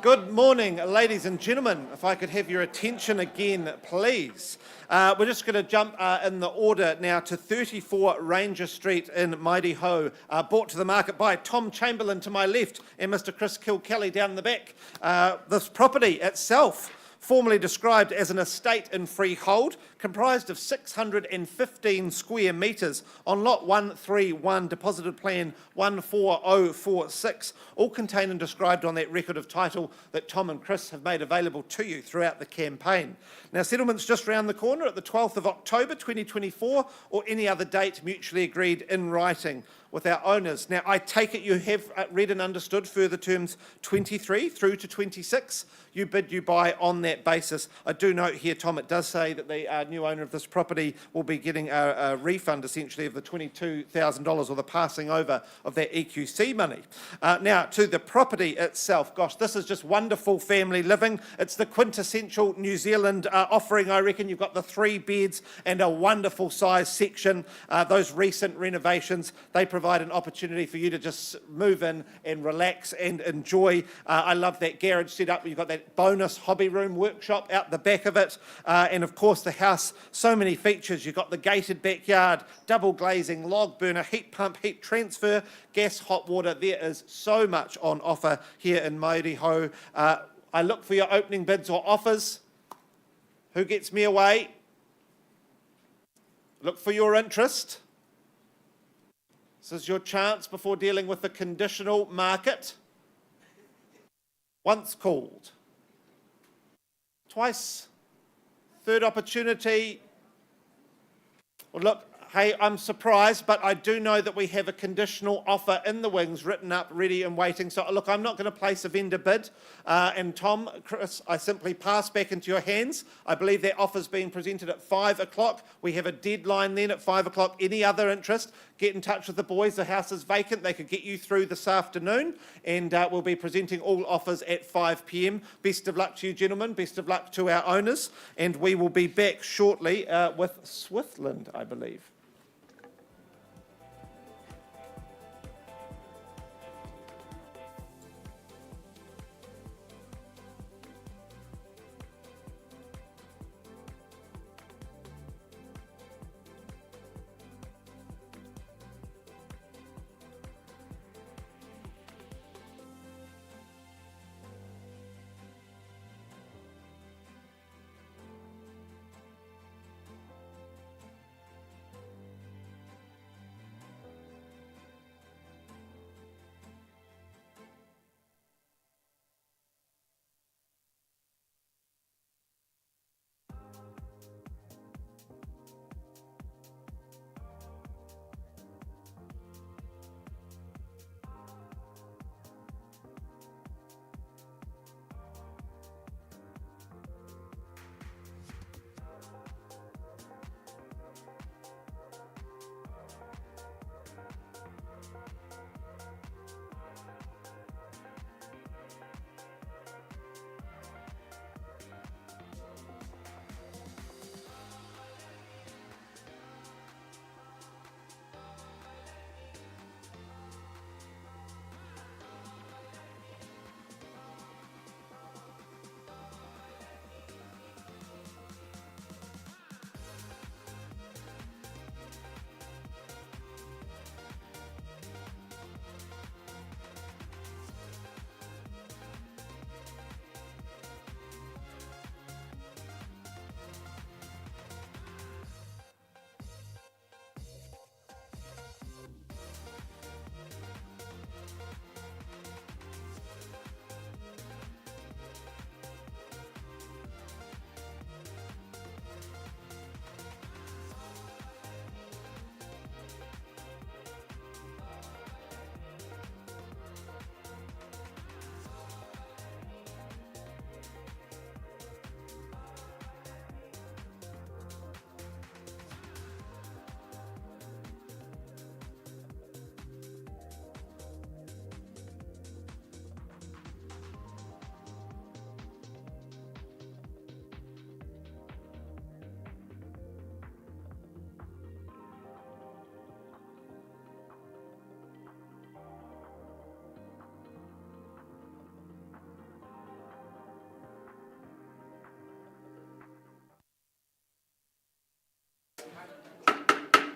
Speaker 2: Good morning, ladies and gentlemen. If I could have your attention again, please. We're just going to jump in the order now to 34 Ranger Street in Mighty Ho, brought to the market by Tom Chamberlain to my left and Mr. Chris Kilkelly down the back. This property itself, formerly described as an estate in freehold, comprised of 615 square metres on lot 131, deposited plan 14046, all contained and described on that record of title that Tom and Chris have made available to you throughout the campaign. Now, settlement's just round the corner at the 12th of October 2024 or any other date mutually agreed in writing with our owners. Now, I take it you have read and understood further terms 23 through to 26. You bid, you buy on that basis. I do note here, Tom, it does say that the new owner of this property will be getting a refund, essentially, of the $22,000 or the passing over of that EQC money. Now, to the property itself, gosh, this is just wonderful family living. It's the quintessential New Zealand offering, I reckon. You've got the 3 beds and a wonderful size section. Those recent renovations, they provide an opportunity for you to just move in and relax and enjoy. I love that garage setup. You've got that bonus hobby room workshop out the back of it. And of course the house, so many features. You've got the gated backyard, double glazing, log burner, heat pump, heat transfer, gas, hot water. There is so much on offer here in Mighty Ho. I look for your opening bids or offers. Who gets me away? Look for your interest. This is your chance before dealing with the conditional market. Once called. Twice. Third opportunity. Well, look, hey, I'm surprised, but I do know that we have a conditional offer in the wings, written up, ready and waiting. So, look, I'm not going to place a vendor bid. And Tom, Chris, I simply pass back into your hands. I believe that offer's being presented at 5 o'clock. We have a deadline then at 5 o'clock. Any other interest, get in touch with the boys. The house is vacant. They could get you through this afternoon. And we'll be presenting all offers at 5 p.m. Best of luck to you, gentlemen. Best of luck to our owners. And we will be back shortly with Swithland, I believe.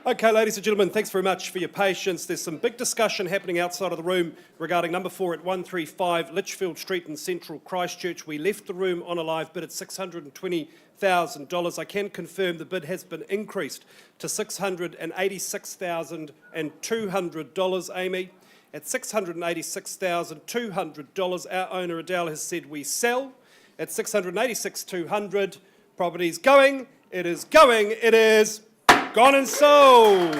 Speaker 1: Okay, ladies and gentlemen, thanks very much for your patience. There's some big discussion happening outside of the room regarding number 4 at 135 Litchfield Street in central Christchurch. We left the room on a live bid at $620,000. I can confirm the bid has been increased to $686,200, Amy. At $686,200, our owner Adele has said we sell. At $686,200, property's going, it is going, it is gone and sold.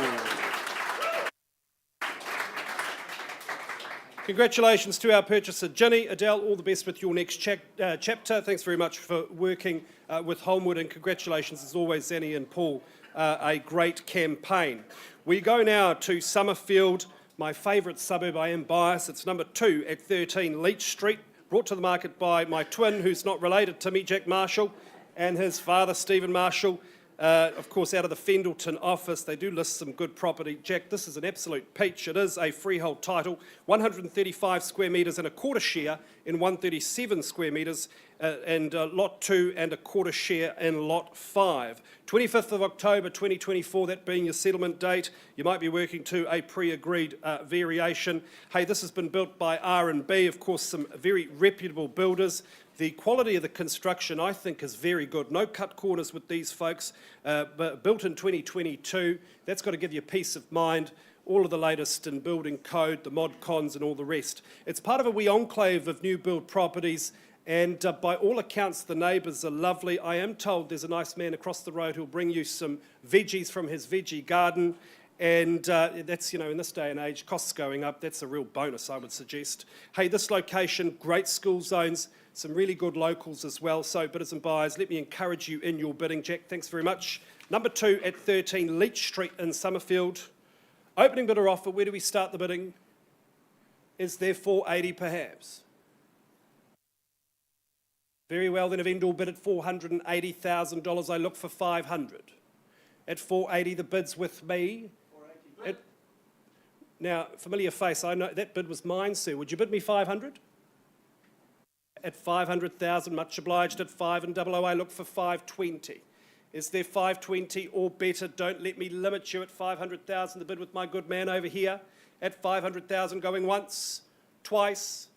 Speaker 1: Congratulations to our purchaser, Ginny. Adele, all the best with your next chapter. Thanks very much for working with Holmwood, and congratulations, as always, Zanny and Paul. A great campaign. We go now to Summerfield, my favourite suburb. I am biased. It's number 2 at 13 Leach Street, brought to the market by my twin, who's not related to me, Jack Marshall, and his father, Stephen Marshall. Of course, out of the Fendleton office, they do list some good property. Jack, this is an absolute peach. It is a freehold title, 135 square metres and a quarter share in 137 square metres, and lot 2 and a quarter share in lot 5. 25th of October 2024, that being your settlement date. You might be working to a pre-agreed variation. Hey, this has been built by R&B, of course, some very reputable builders. The quality of the construction, I think, is very good. No cut corners with these folks, but built in 2022. That's got to give you peace of mind. All of the latest in building code, the mod cons and all the rest. It's part of a wee enclave of new build properties, and by all accounts, the neighbours are lovely. I am told there's a nice man across the road who'll bring you some veggies from his veggie garden. And that's, you know, in this day and age, costs going up, that's a real bonus, I would suggest. Hey, this location, great school zones, some really good locals as well. So, bidders and buyers, let me encourage you in your bidding. Jack, thanks very much. Number 2 at 13 Leach Street in Summerfield. Opening bidder offer, where do we start the bidding? Is there 480 perhaps? Very well, then a vendor will bid at $480,000. I look for 500. At 480, the bid's with me. Now, familiar face, I know that bid was mine, sir. Would you bid me 500? At 500,000, much obliged. At 5 and 00, I look for 520. Is there 520 or better? Don't let me limit you at 500,000. The bid with my good man over here. At 500,000, going once, twice,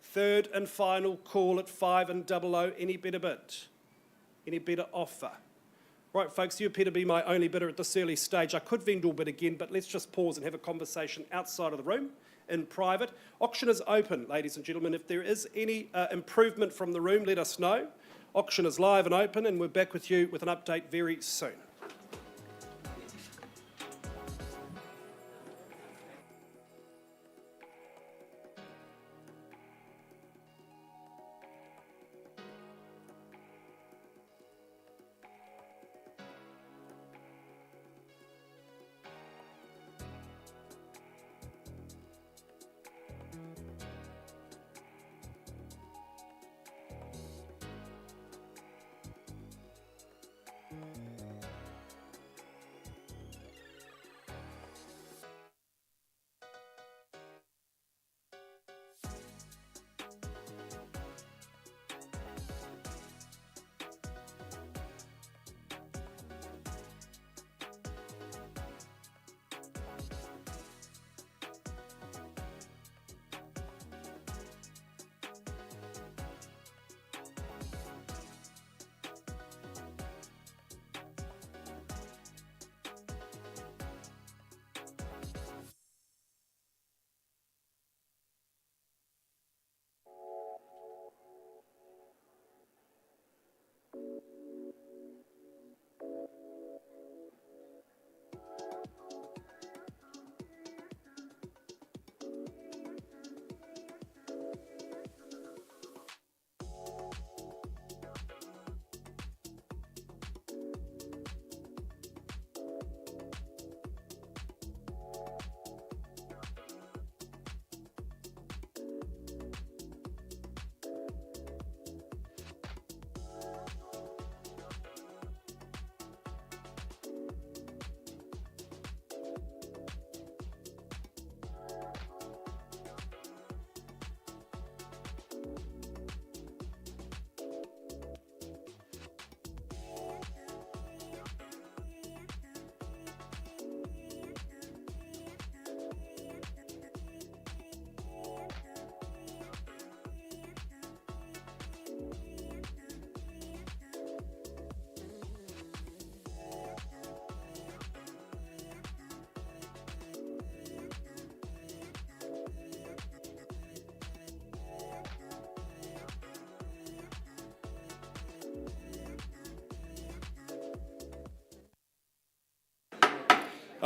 Speaker 1: third and final call at 5 and 00. Any better bid? Any better offer? Right, folks, you appear to be my only bidder at this early stage. I could vendor bid again, but let's just pause and have a conversation outside of the room, in private. Auction is open, ladies and gentlemen. If there is any improvement from the room, let us know. Auction is live and open, and we're back with you with an update very soon.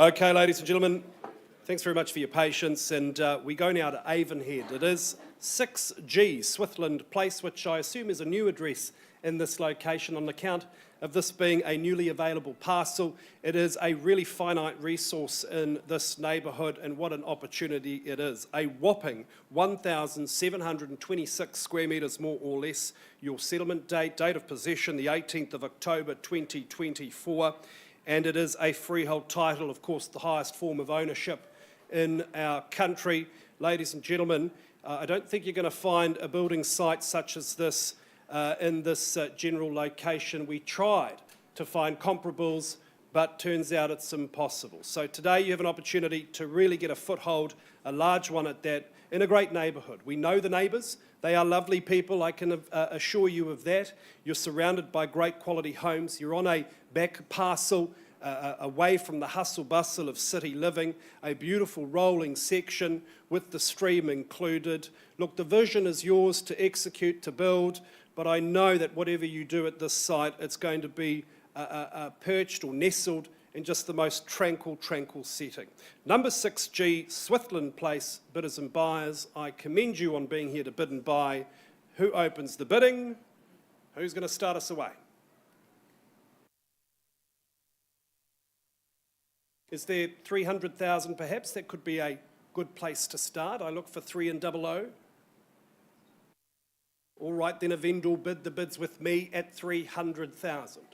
Speaker 1: Okay, ladies and gentlemen, thanks very much for your patience, and we go now to Avonhead. It is 6G Swithland Place, which I assume is a new address in this location on account of this being a newly available parcel. It is a really finite resource in this neighbourhood, and what an opportunity it is. A whopping 1,726 square metres more or less. Your settlement date of possession, the 18th of October 2024. And it is a freehold title, of course, the highest form of ownership in our country. Ladies and gentlemen, I don't think you're going to find a building site such as this in this general location. We tried to find comparables, but turns out it's impossible. So today you have an opportunity to really get a foothold, a large one at that, in a great neighbourhood. We know the neighbours. They are lovely people, I can assure you of that. You're surrounded by great quality homes. You're on a back parcel away from the hustle bustle of city living, a beautiful rolling section with the stream included. Look, the vision is yours to execute, to build, but I know that whatever you do at this site, it's going to be perched or nestled in just the most tranquil setting. Number 6G, Swithland Place, bidders and buyers. I commend you on being here to bid and buy. Who opens the bidding? Who's going to start us away? Is there 300,000 perhaps? That could be a good place to start. I look for 3 and 00. All right, then a vendor bid the bids with me at 300,000.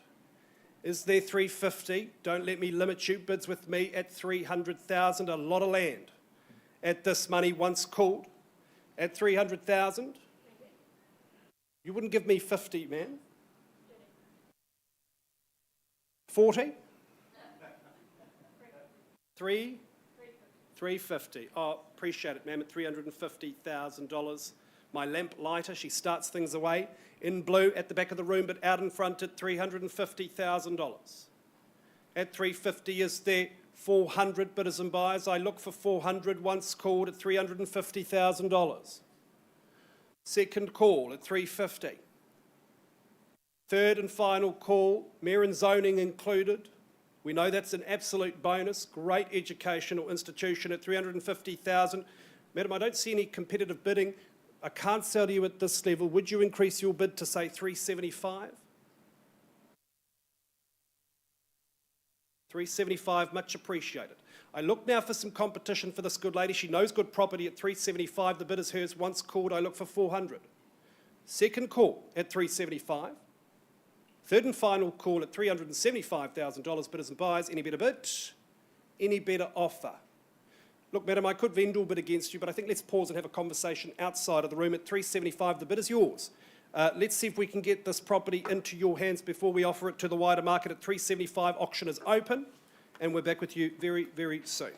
Speaker 1: Is there 350? Don't let me limit you. Bids with me at 300,000. A lot of land at this money once called. At 300,000? You wouldn't give me 50, man. 40? 350. Oh, appreciate it, ma'am, at $350,000. My lamp lighter, she starts things away in blue at the back of the room, but out in front at $350,000. At 350, is there 400 bidders and buyers? I look for 400, once called at $350,000. Second call at 350. Third and final call, mayor and zoning included. We know that's an absolute bonus. Great educational institution at 350,000. Madam, I don't see any competitive bidding. I can't sell to you at this level. Would you increase your bid to say 375? 375, much appreciated. I look now for some competition for this good lady. She knows good property at 375. The bid is hers. Once called, I look for 400. Second call at 375. Third and final call at $375,000, bidders and buyers. Any better bid? Any better offer? Look, madam, I could vendor bid against you, but I think let's pause and have a conversation outside of the room. At 375, the bid is yours. Let's see if we can get this property into your hands before we offer it to the wider market. At 375, auction is open, and we're back with you very, very soon.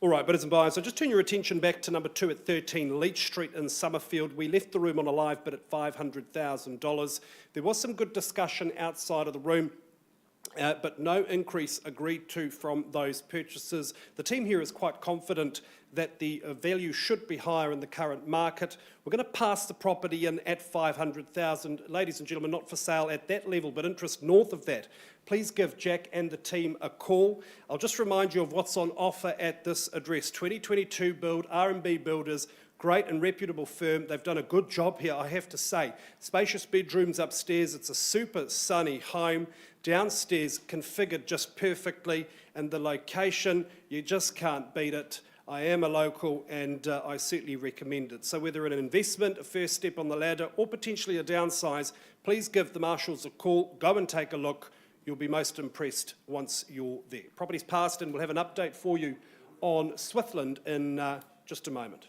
Speaker 1: All right, bidders and buyers, so just turn your attention back to number 2 at 13 Leach Street in Summerfield. We left the room on a live bid at $500,000. There was some good discussion outside of the room, but no increase agreed to from those purchasers. The team here is quite confident that the value should be higher in the current market. We're going to pass the property in at $500,000. Ladies and gentlemen, not for sale at that level, but interest north of that. Please give Jack and the team a call. I'll just remind you of what's on offer at this address. 2022 build, R&B Builders, great and reputable firm. They've done a good job here, I have to say. Spacious bedrooms upstairs. It's a super sunny home. Downstairs configured just perfectly, and the location, you just can't beat it. I am a local and I certainly recommend it. So whether an investment, a first step on the ladder, or potentially a downsize, please give the marshals a call, go and take a look. You'll be most impressed once you're there. Property's passed, and we'll have an update for you on Swithland in just a moment.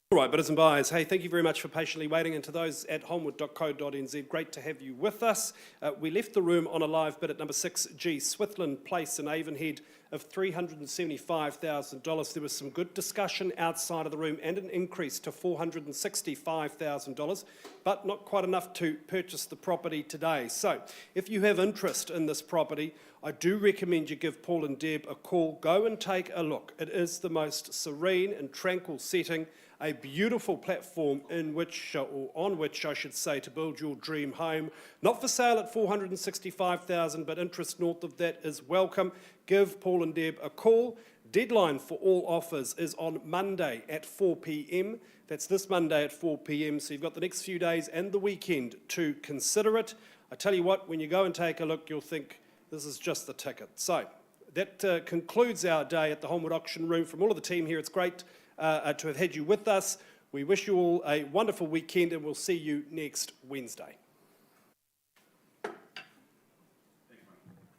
Speaker 1: All right, bidders and buyers, hey, thank you very much for patiently waiting, and to those at holmwood.co.nz, great to have you with us. We left the room on a live bid at number 6G Swithland Place in Avonhead of $375,000. There was some good discussion outside of the room and an increase to $465,000, but not quite enough to purchase the property today. So if you have interest in this property, I do recommend you give Paul and Deb a call. Go and take a look. It is the most serene and tranquil setting, a beautiful platform in which, or on which I should say, to build your dream home. Not for sale at $465,000, but interest north of that is welcome. Give Paul and Deb a call. Deadline for all offers is on Monday at 4 p.m. That's this Monday at 4 p.m. So you've got the next few days and the weekend to consider it. I tell you what, when you go and take a look, you'll think this is just the ticket. So that concludes our day at the Holmwood Auction Room. From all of the team here, it's great to have had you with us. We wish you all a wonderful weekend, and we'll see you next Wednesday.